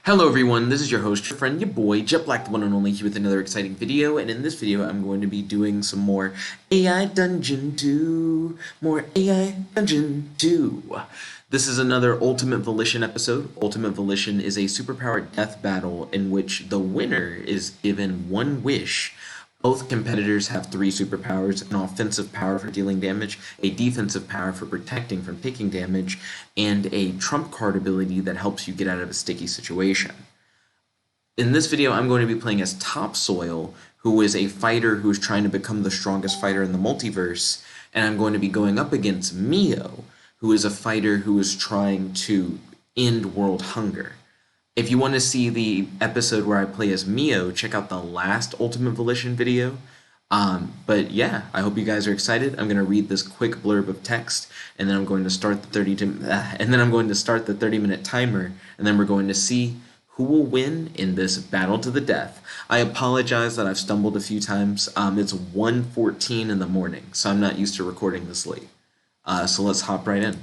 Hello everyone, this is your host, your friend, your boy, Jet Black, the one and only, here with another exciting video, and in this video I'm going to be doing some more AI Dungeon 2. More AI Dungeon 2. This is another Ultimate Volition episode. Ultimate Volition is a superpowered death battle in which the winner is given one wish. Both competitors have three superpowers: an offensive power for dealing damage, a defensive power for protecting from taking damage, and a trump card ability that helps you get out of a sticky situation. In this video, I'm going to be playing as Topsoil, who is a fighter who is trying to become the strongest fighter in the multiverse, and I'm going to be going up against Mio, who is a fighter who is trying to end world hunger. If you want to see the episode where I play as Mio, check out the last Ultimate Volition video. But yeah, I hope you guys are excited. I'm going to read this quick blurb of text, and then I'm going to start the 30-minute timer, and then we're going to see who will win in this battle to the death. I apologize that I've stumbled a few times. It's 1:14 in the morning, so I'm not used to recording this late. So let's hop right in.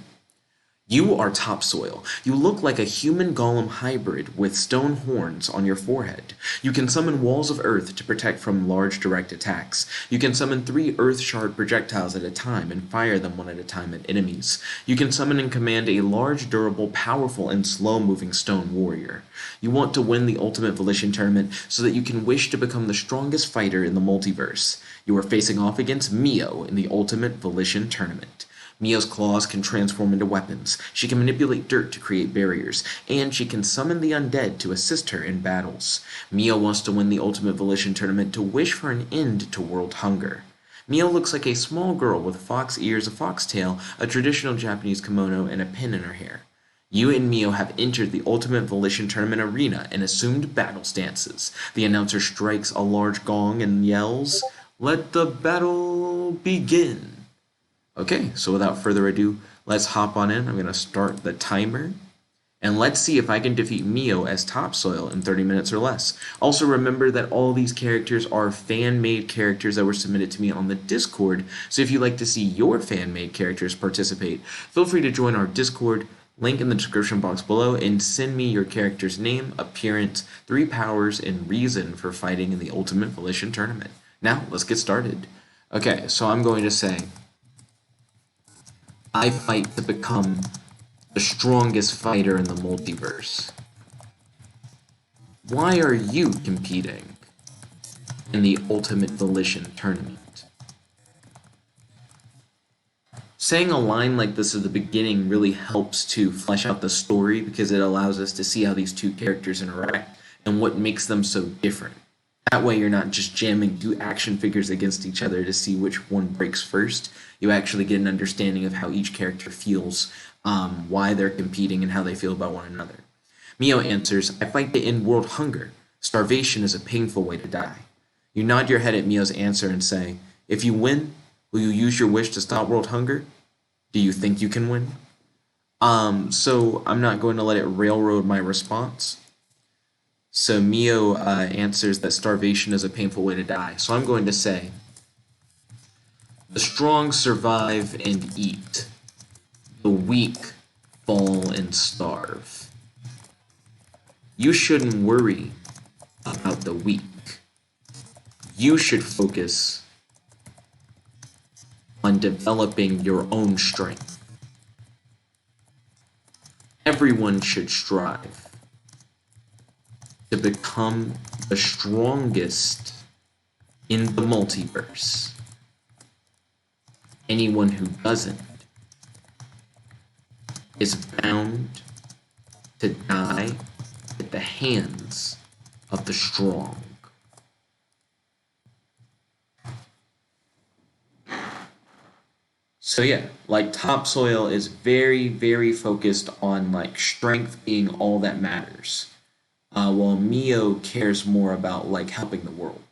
You are Topsoil. You look like a human golem hybrid with stone horns on your forehead. You can summon walls of earth to protect from large direct attacks. You can summon 3 earth shard projectiles at a time and fire them one at a time at enemies. You can summon and command a large, durable, powerful, and slow-moving stone warrior. You want to win the Ultimate Volition Tournament so that you can wish to become the strongest fighter in the multiverse. You are facing off against Mio in the Ultimate Volition Tournament. Mio's claws can transform into weapons, she can manipulate dirt to create barriers, and she can summon the undead to assist her in battles. Mio wants to win the Ultimate Volition Tournament to wish for an end to world hunger. Mio looks like a small girl with fox ears, a foxtail, a traditional Japanese kimono, and a pin in her hair. You and Mio have entered the Ultimate Volition Tournament arena and assumed battle stances. The announcer strikes a large gong and yells, "Let the battle begin!" Okay, so without further ado, let's hop on in. I'm going to start the timer, and let's see if I can defeat Mio as Topsoil in 30 minutes or less. Also remember that all these characters are fan-made characters that were submitted to me on the Discord, so if you'd like to see your fan-made characters participate, feel free to join our Discord, link in the description box below, and send me your character's name, appearance, 3 powers, and reason for fighting in the Ultimate Volition Tournament. Now, let's get started. Okay, so I'm going to say, I fight to become the strongest fighter in the multiverse. Why are you competing in the Ultimate Volition Tournament? Saying a line like this at the beginning really helps to flesh out the story because it allows us to see how these two characters interact and what makes them so different. That way you're not just jamming 2 action figures against each other to see which one breaks first. You actually get an understanding of how each character feels, why they're competing, and how they feel about one another. Mio answers, "I fight to end world hunger. Starvation is a painful way to die." You nod your head at Mio's answer and say, "If you win, will you use your wish to stop world hunger? Do you think you can win?" So I'm not going to let it railroad my response. So Mio answers that starvation is a painful way to die. So I'm going to say, "The strong survive and eat. The weak fall and starve. You shouldn't worry about the weak. You should focus on developing your own strength. Everyone should strive to become the strongest in the multiverse. Anyone who doesn't is bound to die at the hands of the strong." So yeah, like Topsoil is very, very focused on like strength being all that matters. While Mio cares more about like helping the world.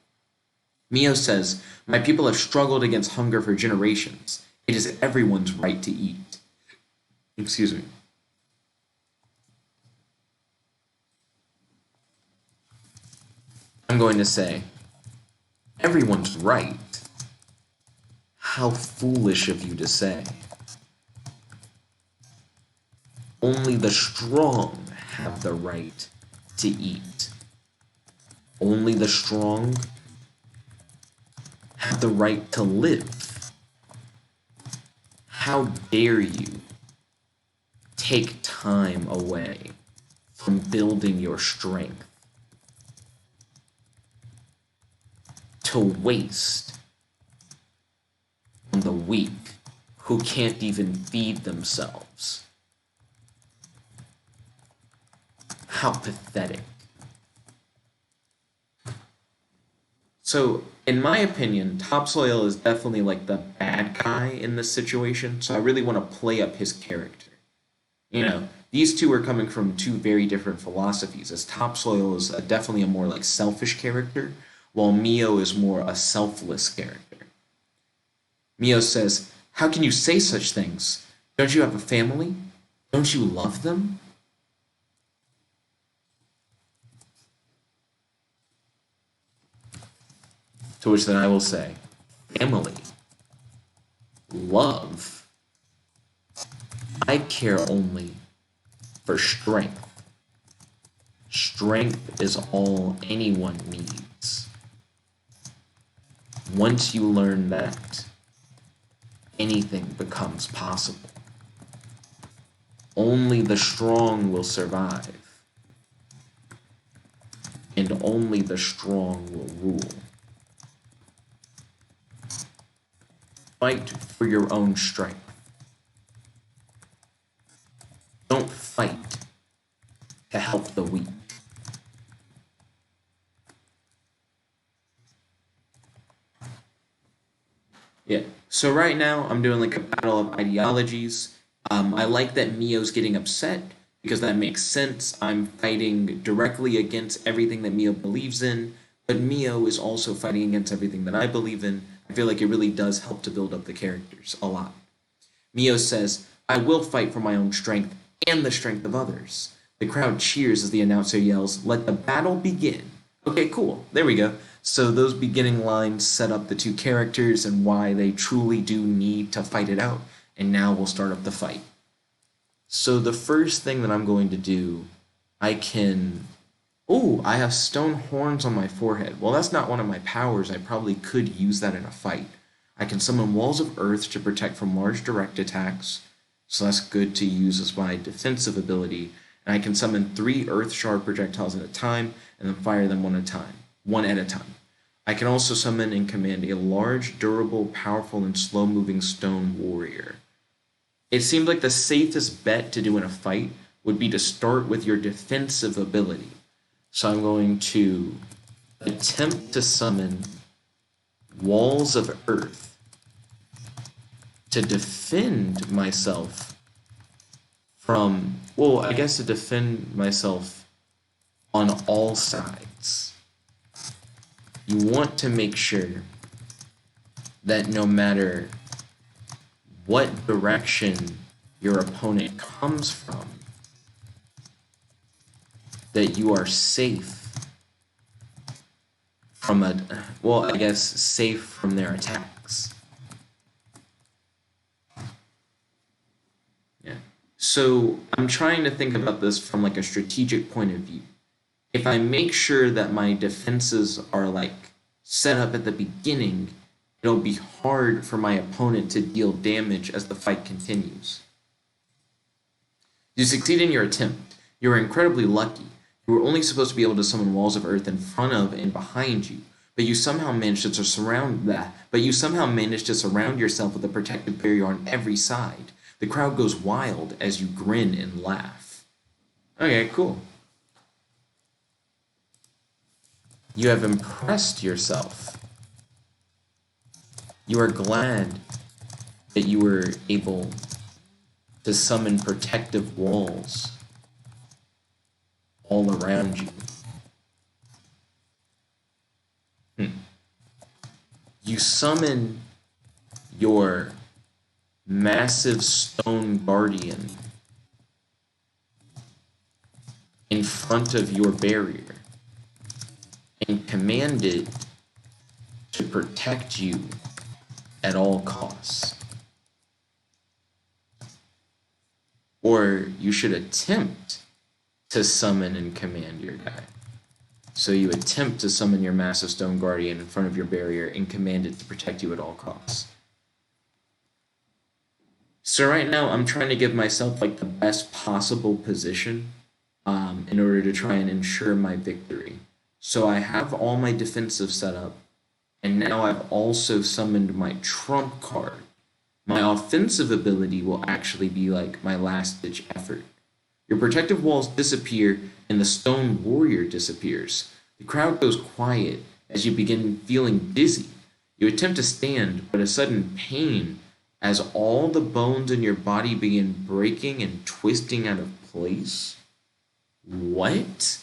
Mio says, "My people have struggled against hunger for generations. It is everyone's right to eat." Excuse me. I'm going to say, "Everyone's right. How foolish of you to say. Only the strong have the right to eat. Only the strong have the right to live. How dare you take time away from building your strength to waste on the weak who can't even feed themselves? How pathetic. So, in my opinion, Topsoil is definitely like the bad guy in this situation, so I really want to play up his character. You know, these two are coming from two very different philosophies, as Topsoil is definitely a more like selfish character, while Mio is more a selfless character. Mio says, "How can you say such things? Don't you have a family? Don't you love them?" To which then I will say, family, love, I care only for strength. Strength is all anyone needs. Once you learn that, anything becomes possible. Only the strong will survive, and only the strong will rule. Fight for your own strength. Don't fight to help the weak. Yeah, so right now I'm doing like a battle of ideologies. I like that Mio's getting upset because that makes sense. I'm fighting directly against everything that Mio believes in, but Mio is also fighting against everything that I believe in. I feel like it really does help to build up the characters a lot. Mio says, "I will fight for my own strength and the strength of others." The crowd cheers as the announcer yells, "Let the battle begin." Okay, cool. There we go. So those beginning lines set up the two characters and why they truly do need to fight it out. And now we'll start up the fight. So the first thing that I'm going to do, I can... Oh, I have stone horns on my forehead. Well, that's not one of my powers. I probably could use that in a fight. I can summon walls of earth to protect from large direct attacks. So that's good to use as my defensive ability. And I can summon 3 earth shard projectiles at a time and then fire them one at a time. I can also summon and command a large, durable, powerful, and slow-moving stone warrior. It seemed like the safest bet to do in a fight would be to start with your defensive ability. So I'm going to attempt to summon walls of earth to defend myself from, well, I guess to defend myself on all sides. You want to make sure that no matter what direction your opponent comes from, that you are safe from safe from their attacks. Yeah. So I'm trying to think about this from like a strategic point of view. If I make sure that my defenses are like set up at the beginning, it'll be hard for my opponent to deal damage as the fight continues. You succeed in your attempt. You are incredibly lucky. You were only supposed to be able to summon walls of earth in front of and behind you, but you somehow managed to surround yourself with a protective barrier on every side. The crowd goes wild as you grin and laugh. Okay, cool. You have impressed yourself. You are glad that you were able to summon protective walls all around you. You summon your massive stone guardian in front of your barrier and command it to protect you at all costs. Or you should attempt to summon and command your guy. So you attempt to summon your massive stone guardian in front of your barrier and command it to protect you at all costs. So right now I'm trying to give myself like the best possible position in order to try and ensure my victory. So I have all my defensive set up, and now I've also summoned my trump card. My offensive ability will actually be like my last-ditch effort. Your protective walls disappear, and the stone warrior disappears. The crowd goes quiet as you begin feeling dizzy. You attempt to stand, but a sudden pain as all the bones in your body begin breaking and twisting out of place. What?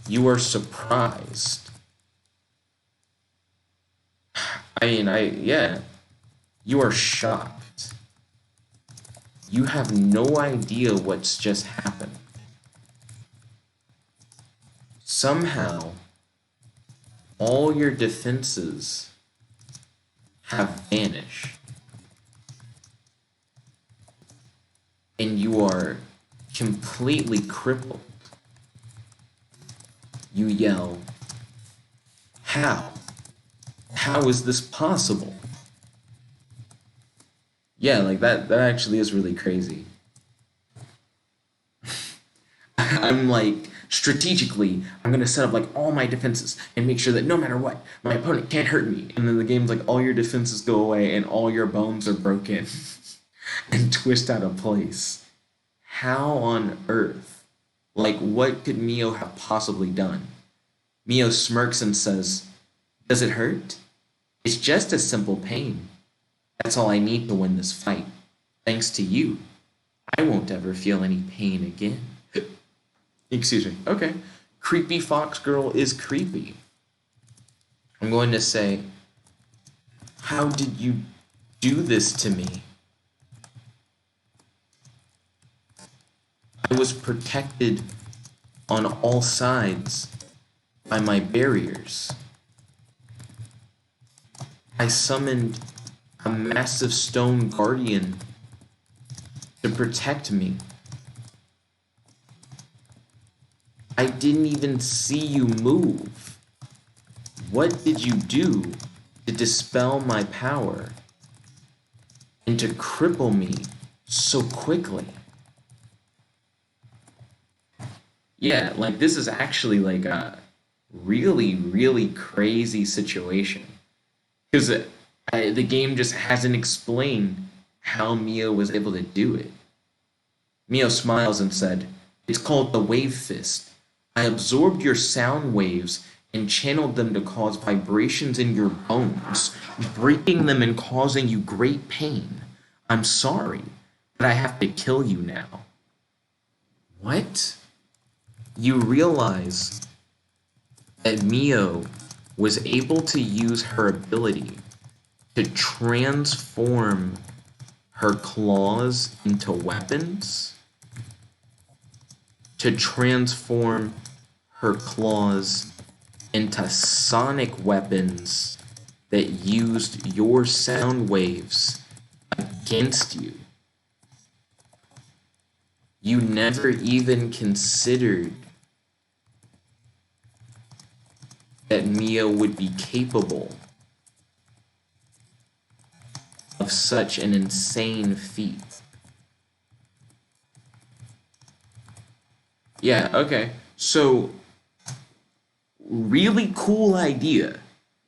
You are surprised. Yeah. You are shocked. You have no idea what's just happened. Somehow, all your defenses have vanished. And you are completely crippled. You yell, "How? How is this possible?" Yeah, like that actually is really crazy. I'm like, strategically, I'm gonna set up like all my defenses and make sure that no matter what, my opponent can't hurt me. And then the game's like all your defenses go away and all your bones are broken and twist out of place. How on earth? Like, what could Mio have possibly done? Mio smirks and says, "Does it hurt? It's just a simple pain. That's all I need to win this fight. Thanks to you, I won't ever feel any pain again." Excuse me. Okay. Creepy Fox Girl is creepy. I'm going to say, how did you do this to me? I was protected on all sides by my barriers. I summoned a massive stone guardian to protect me. I didn't even see you move. What did you do to dispel my power and to cripple me so quickly? Yeah, like this is actually like a really, really crazy situation. Because the game just hasn't explained how Mio was able to do it. Mio smiles and said, "It's called the Wave Fist. I absorbed your sound waves and channeled them to cause vibrations in your bones, breaking them and causing you great pain. I'm sorry, but I have to kill you now." What? You realize that Mio was able to use her ability to transform her claws into weapons, to transform her claws into sonic weapons that used your sound waves against you. You never even considered that Mio would be capable of such an insane feat. Yeah, okay. So, really cool idea.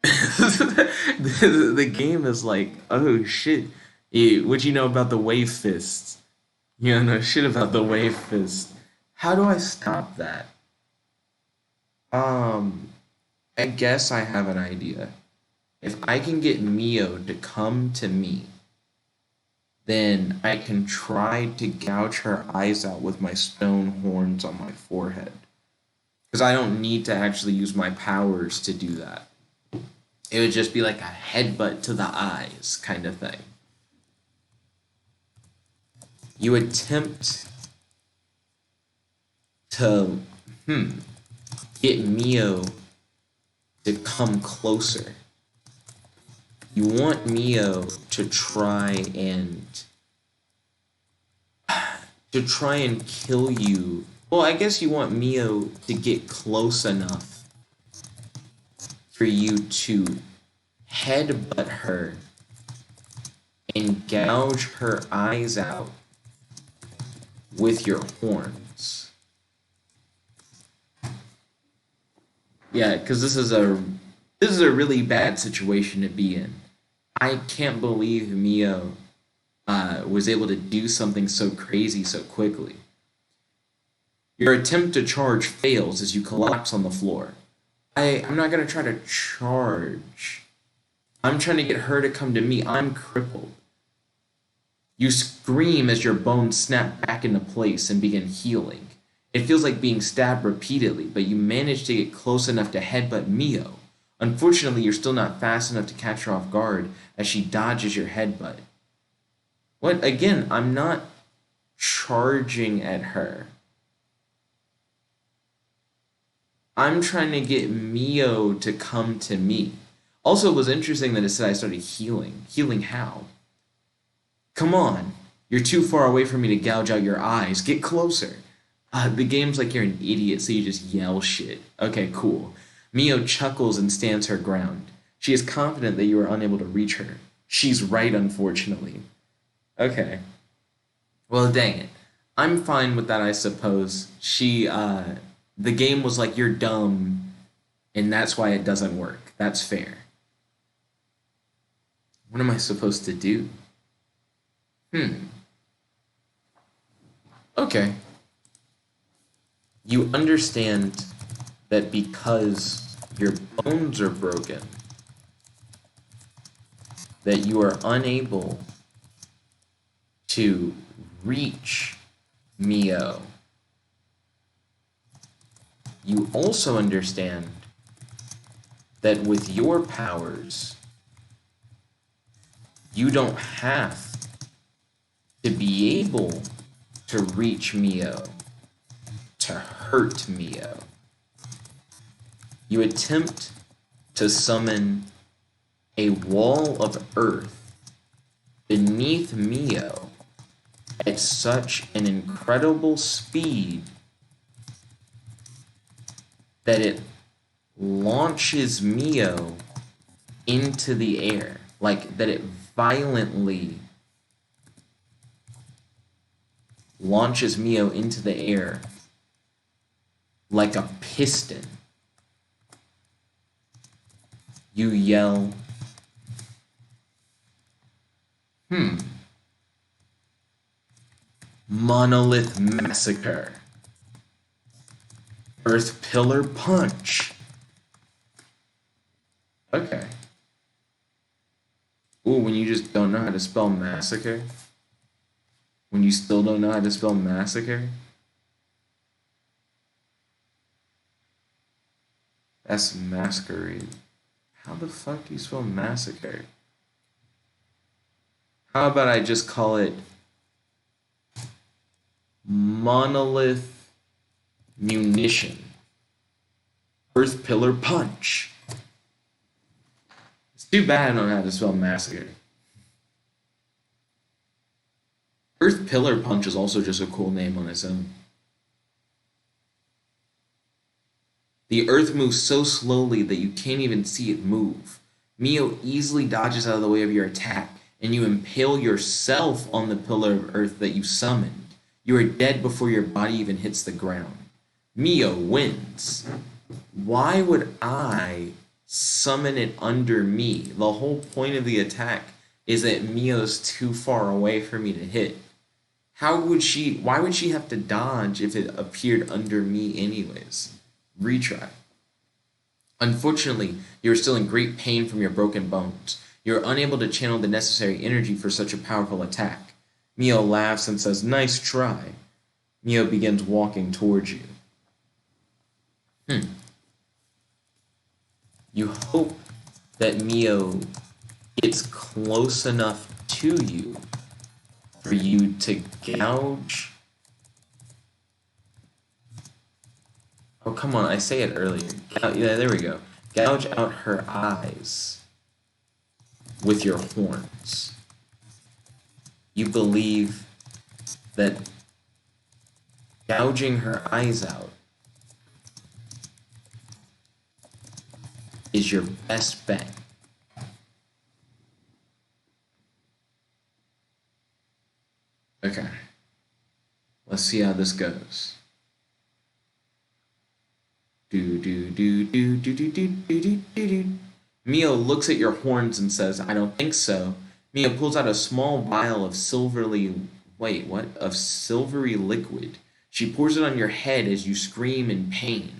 The game is like, oh shit. What you know about the Wave Fist? You don't know shit about the Wave Fist. How do I stop that? I guess I have an idea. If I can get Mio to come to me, then I can try to gouge her eyes out with my stone horns on my forehead. Because I don't need to actually use my powers to do that. It would just be like a headbutt to the eyes kind of thing. You attempt to get Mio to come closer. You want Mio to try and kill you Well, I guess you want Mio to get close enough for you to headbutt her and gouge her eyes out with your horns. Yeah, because this is a really bad situation to be in. I can't believe Mio was able to do something so crazy so quickly. Your attempt to charge fails as you collapse on the floor. I'm not going to try to charge. I'm trying to get her to come to me. I'm crippled. You scream as your bones snap back into place and begin healing. It feels like being stabbed repeatedly, but you manage to get close enough to headbutt Mio. Unfortunately, you're still not fast enough to catch her off guard as she dodges your headbutt. What? Again, I'm not charging at her. I'm trying to get Mio to come to me. Also, it was interesting that it said I started healing. Healing how? Come on. You're too far away for me to gouge out your eyes. Get closer. The game's like you're an idiot, so you just yell shit. Okay, cool. Mio chuckles and stands her ground. She is confident that you are unable to reach her. She's right, unfortunately. Okay. Well, dang it. I'm fine with that, I suppose. The game was like, you're dumb, and that's why it doesn't work. That's fair. What am I supposed to do? Okay. You understand that because your bones are broken, that you are unable to reach Mio. You also understand that with your powers, you don't have to be able to reach Mio, to hurt Mio. You attempt to summon a wall of earth beneath Mio at such an incredible speed that it launches Mio into the air, like that it violently launches Mio into the air like a piston. You yell, Monolith Massacre. Earth Pillar Punch. Okay. Ooh, when you just don't know how to spell massacre? When you still don't know how to spell massacre? That's masquerade. How the fuck do you spell massacre? How about I just call it Monolith Munition. Earth Pillar Punch. It's too bad I don't know how to spell massacre. Earth Pillar Punch is also just a cool name on its own. The earth moves so slowly that you can't even see it move. Mio easily dodges out of the way of your attack, and you impale yourself on the pillar of earth that you summoned. You are dead before your body even hits the ground. Mio wins. Why would I summon it under me? The whole point of the attack is that Mio's too far away for me to hit. Why would she have to dodge if it appeared under me anyways? Retry. Unfortunately, you are still in great pain from your broken bones. You are unable to channel the necessary energy for such a powerful attack. Mio laughs and says, "Nice try." Mio begins walking towards you. You hope that Mio gets close enough to you for you to gouge. Oh, come on, I say it earlier. Yeah, there we go. Gouge out her eyes with your horns. You believe that gouging her eyes out is your best bet. Okay. Let's see how this goes. Mio looks at your horns and says, I don't think so. Mio pulls out a small vial of silvery liquid. She pours it on your head as you scream in pain.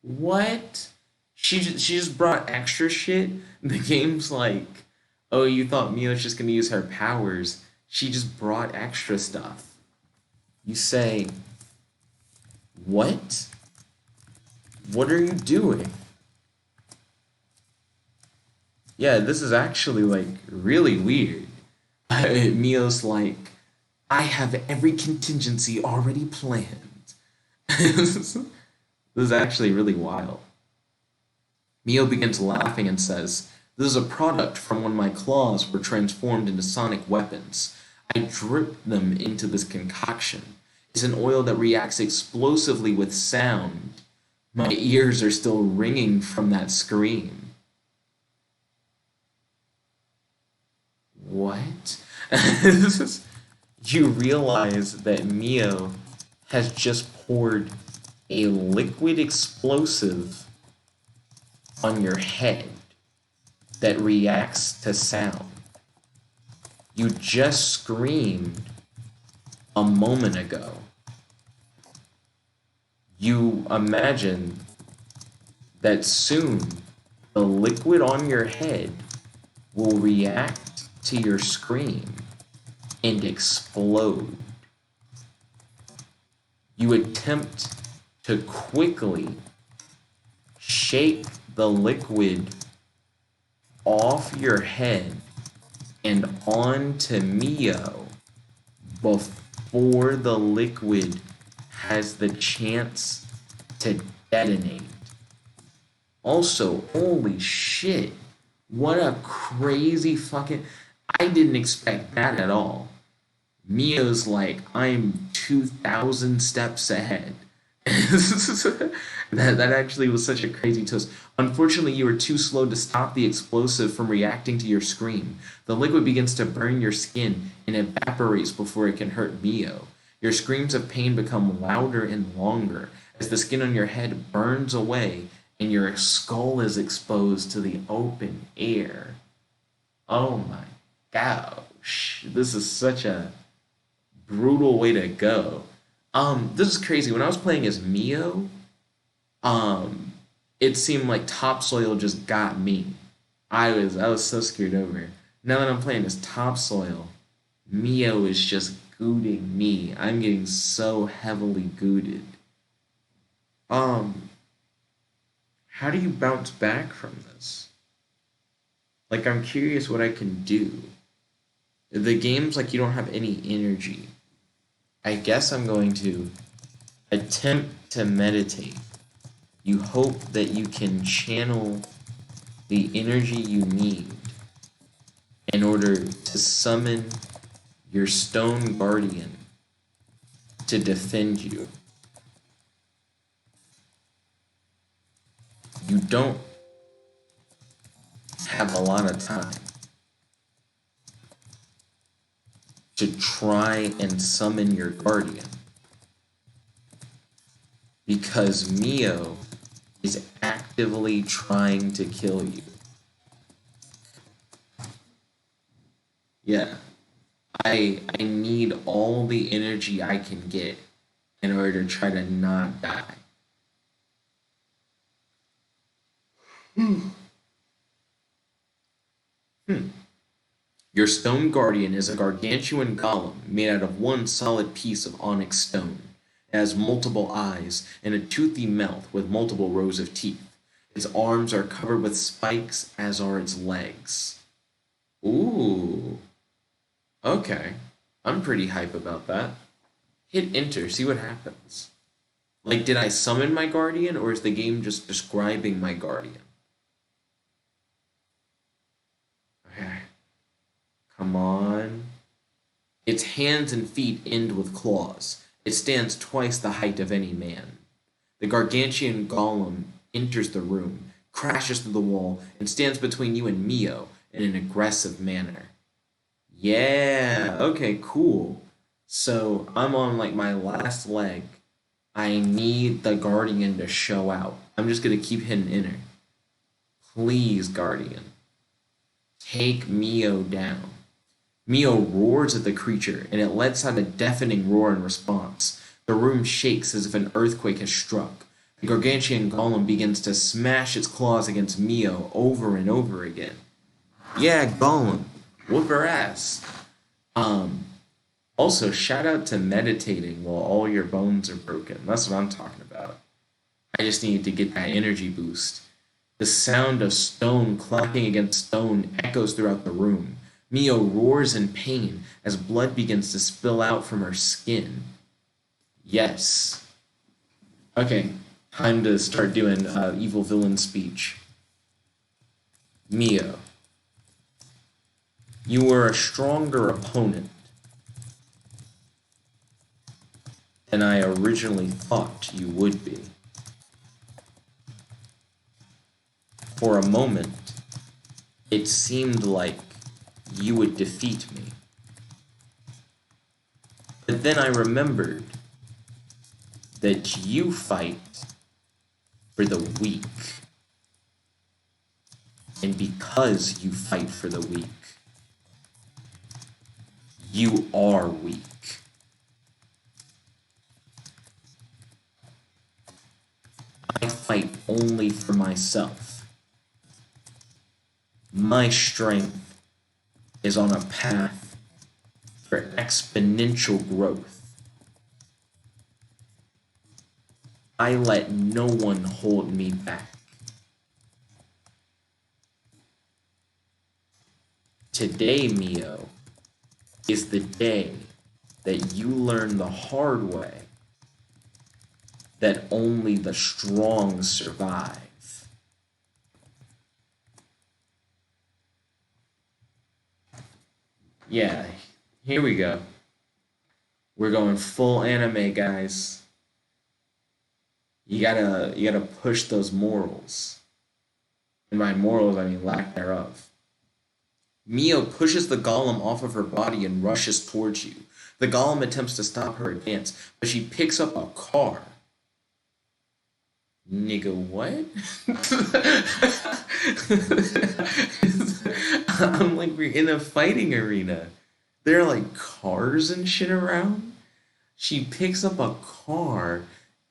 What? She just brought extra shit? The game's like, oh, you thought Mio's just gonna use her powers. She just brought extra stuff. You say, what? What are you doing? Yeah, this is actually, like, really weird. Mio's like, I have every contingency already planned. This is actually really wild. Mio begins laughing and says, this is a product from when my claws were transformed into sonic weapons. I dripped them into this concoction. It's an oil that reacts explosively with sound. My ears are still ringing from that scream. What? You realize that Mio has just poured a liquid explosive on your head that reacts to sound. You just screamed a moment ago. You imagine that soon the liquid on your head will react to your scream and explode. You attempt to quickly shake the liquid off your head and onto Mio before the liquid has the chance to detonate. Also, holy shit, what a crazy fucking... I didn't expect that at all. Mio's like, I'm 2,000 steps ahead. That actually was such a crazy twist. Unfortunately, you were too slow to stop the explosive from reacting to your scream. The liquid begins to burn your skin and evaporates before it can hurt Mio. Your screams of pain become louder and longer as the skin on your head burns away and your skull is exposed to the open air. Oh my gosh. This is such a brutal way to go. This is crazy. When I was playing as Mio, it seemed like Topsoil just got me. I was so screwed over. Now that I'm playing as Topsoil, Mio is just gooting me. I'm getting so heavily gooted. How do you bounce back from this? Like, I'm curious what I can do. The game's like you don't have any energy. I guess I'm going to attempt to meditate. You hope that you can channel the energy you need in order to summon your stone guardian to defend you. You don't have a lot of time to try and summon your guardian because Mio is actively trying to kill you. Yeah. I need all the energy I can get in order to try to not die. Your stone guardian is a gargantuan golem made out of one solid piece of onyx stone. It has multiple eyes and a toothy mouth with multiple rows of teeth. Its arms are covered with spikes, as are its legs. Ooh. Okay. I'm pretty hype about that. Hit enter, see what happens. Like, did I summon my guardian, or is the game just describing my guardian? Okay. Come on. Its hands and feet end with claws. It stands twice the height of any man. The gargantuan golem enters the room, crashes through the wall, and stands between you and Mio in an aggressive manner. Yeah, okay, cool. So I'm on like my last leg. I need the Guardian to show out. I'm just gonna keep hitting enter. Please, Guardian. Take Mio down. Mio roars at the creature, and it lets out a deafening roar in response. The room shakes as if an earthquake has struck. The gargantuan golem begins to smash its claws against Mio over and over again. Yeah, golem. Whoop her ass. Also, shout out to meditating while all your bones are broken. That's what I'm talking about. I just needed to get that energy boost. The sound of stone clacking against stone echoes throughout the room. Mio roars in pain as blood begins to spill out from her skin. Yes. Okay, time to start doing evil villain speech. Mio, you were a stronger opponent than I originally thought you would be. For a moment, it seemed like you would defeat me. But then I remembered that you fight for the weak. And because you fight for the weak, you are weak. I fight only for myself. My strength is on a path for exponential growth. I let no one hold me back. Today, Mio, is the day that you learn the hard way that only the strong survive. Yeah, here we go. We're going full anime, guys. You gotta push those morals. And by morals, I mean lack thereof. Mio pushes the golem off of her body and rushes towards you. The golem attempts to stop her advance, but she picks up a car. Nigga, what? I'm like, we're in a fighting arena. There are like cars and shit around. She picks up a car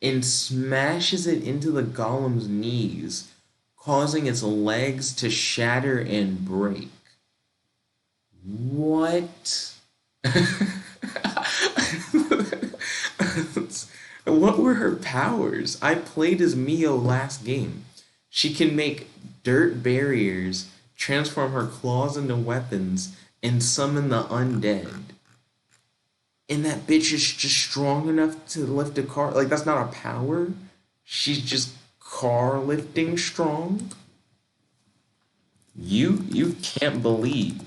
and smashes it into the golem's knees, causing its legs to shatter and break. What? What were her powers? I played as Mio last game. She can make dirt barriers, transform her claws into weapons, and summon the undead. And that bitch is just strong enough to lift a car. Like, that's not a power. She's just car lifting strong. You can't believe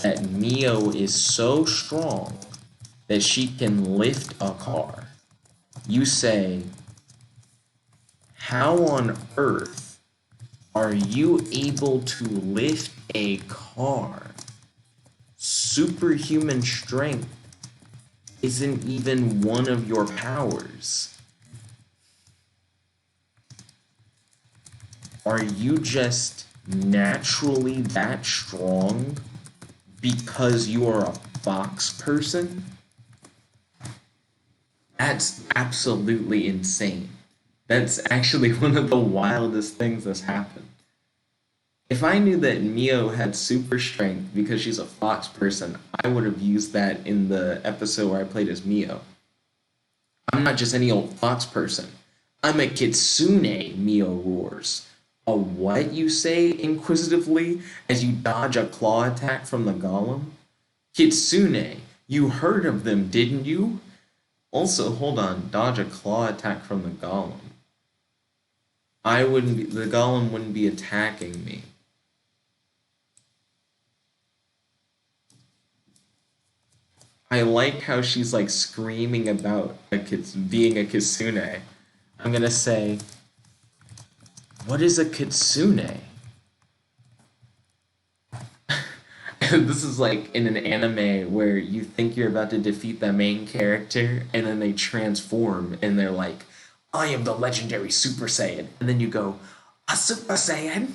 that Mio is so strong that she can lift a car. You say, how on earth are you able to lift a car? Superhuman strength isn't even one of your powers. Are you just naturally that strong because you are a fox person? That's absolutely insane. That's actually one of the wildest things that's happened. If I knew that Mio had super strength because she's a fox person, I would have used that in the episode where I played as Mio. I'm not just any old fox person. I'm a kitsune, Mio roars. A what, you say inquisitively as you dodge a claw attack from the golem? Kitsune, you heard of them, didn't you? Also, hold on, dodge a claw attack from the golem. The golem wouldn't be attacking me. I like how she's like screaming about being a kitsune. I'm gonna say, what is a kitsune? This is like in an anime where you think you're about to defeat the main character, and then they transform, and they're like, "I am the legendary Super Saiyan," and then you go, "A Super Saiyan?"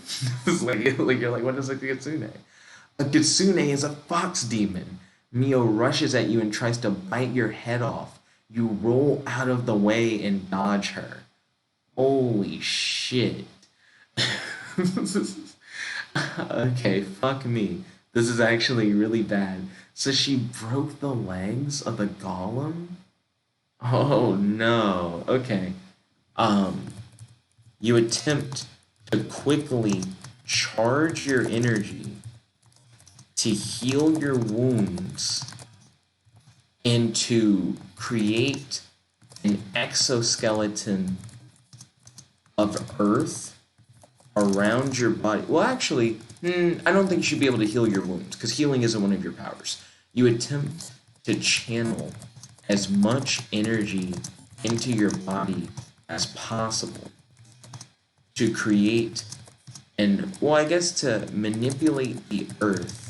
It's like you're like, "What is a kitsune?" A kitsune is a fox demon. Mio rushes at you and tries to bite your head off. You roll out of the way and dodge her. Holy shit. Okay, fuck me. This is actually really bad. So she broke the legs of the golem? Oh no. Okay. Um, you attempt to quickly charge your energy to heal your wounds and to create an exoskeleton of earth around your body. Well, actually, I don't think you should be able to heal your wounds because healing isn't one of your powers. You attempt to channel as much energy into your body as possible to create and, well, I guess to manipulate the earth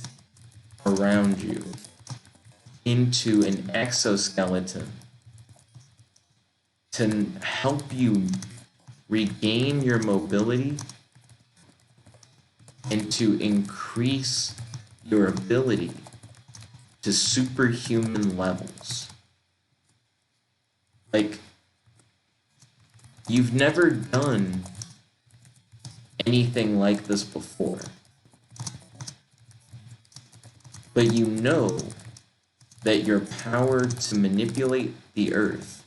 around you into an exoskeleton to help you regain your mobility and to increase your ability to superhuman levels. Like, you've never done anything like this before, but you know that your power to manipulate the earth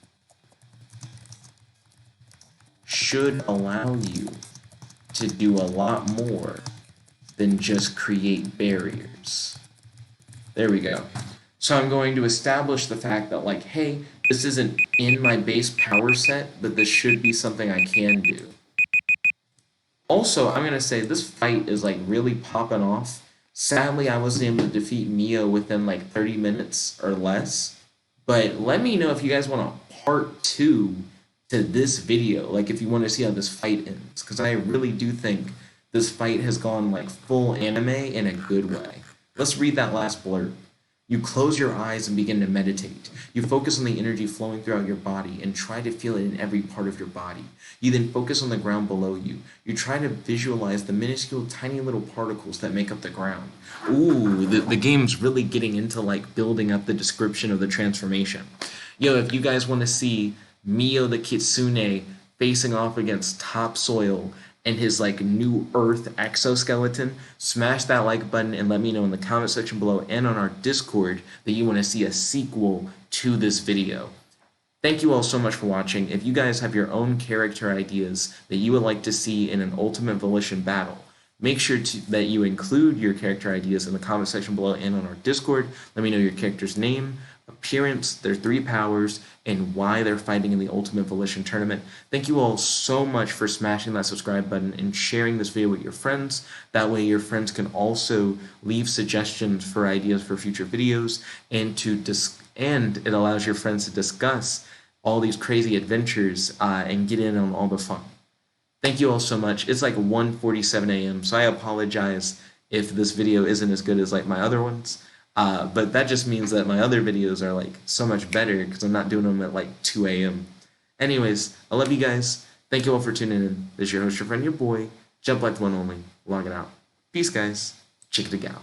should allow you to do a lot more than just create barriers. There we go. So I'm going to establish the fact that, like, hey, this isn't in my base power set, but this should be something I can do. Also, I'm going to say this fight is, like, really popping off. Sadly, I wasn't able to defeat Mio within, like, 30 minutes or less. But let me know if you guys want a part 2 to this video, like, if you want to see how this fight ends. Because I really do think this fight has gone, like, full anime in a good way. Let's read that last blurb. You close your eyes and begin to meditate. You focus on the energy flowing throughout your body and try to feel it in every part of your body. You then focus on the ground below you. You try to visualize the minuscule, tiny little particles that make up the ground. Ooh, the game's really getting into, like, building up the description of the transformation. Yo, if you guys want to see Mio the Kitsune facing off against Topsoil and his, like, new earth exoskeleton, smash that like button and let me know in the comment section below and on our Discord that you want to see a sequel to this video. Thank you all so much for watching. If you guys have your own character ideas that you would like to see in an Ultimate Volition battle, make sure that you include your character ideas in the comment section below and on our Discord. Let me know your character's name, appearance, their 3 powers, and why they're fighting in the Ultimate Volition Tournament. Thank you all so much for smashing that subscribe button and sharing this video with your friends. That way your friends can also leave suggestions for ideas for future videos, and it allows your friends to discuss all these crazy adventures and get in on all the fun. Thank you all so much. It's like 1:47 a.m., so I apologize if this video isn't as good as, like, my other ones. But that just means that my other videos are, like, so much better because I'm not doing them at, like, 2 a.m. Anyways, I love you guys. Thank you all for tuning in. This is your host, your friend, your boy, Jump Like One Only, logging out. Peace, guys. Chick to gal.